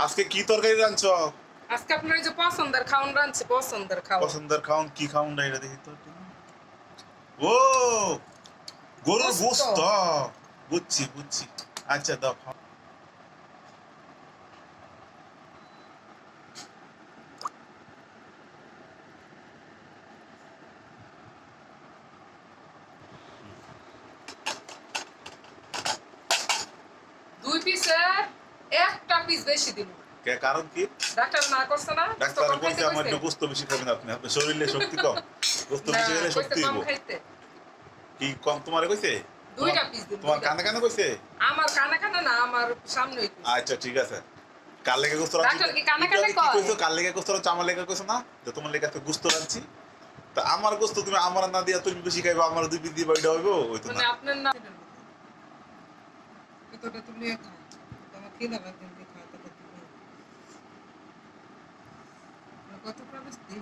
আজকে কি তরকারি রাঁধছো? আজকে আপনার এই যে পছন্দের খাওন রাঁধছি, পছন্দের খাওন। পছন্দের খাওন কি খাওন এটা দেখি তো। ও গরুর গোস্ত, বুঝছি বুঝছি। আচ্ছা দাও খাও। দুই পিসের একটা পিস বেশি দিন। কে কারণ কি? ডাক্তার না করছে না? ডাক্তার কম কইছে খাইতে আমার কইছে? গোস্ত বেশি খাবেন আপনি, আপনার শরীরে শক্তি কম। গোস্ত না, বেশি খেলে কইছে শক্তি কম হইব। খাইতে। কি কম তোমারে কইছে? দুইটা পিস দিন। তোমার কানে কানে কইছে? আমার কানে কানে না, আমার সামনেই কইছে। আচ্ছা ঠিক আছে। কাল লেগে গোস্ত রাঁধছি। ডাক্তার কি কানে কানে কি কয়? কইছো? কাল লেগে গোস্ত রাঁধছি, আমার লেগে কইছো না যে তোমার লেগে আজকে গোস্ত রাঁধছি। তা আমার গোস্ত তুমি আমার না দিয়া তুমি বেশি খাইবা, আমার দুই পিস দিবা, এটা হইব? হইতো মানে না। আপনার না এতটা তুমি খাও। তোমার খিদা লাগবে, খাও, কত প্রবেশ দিই।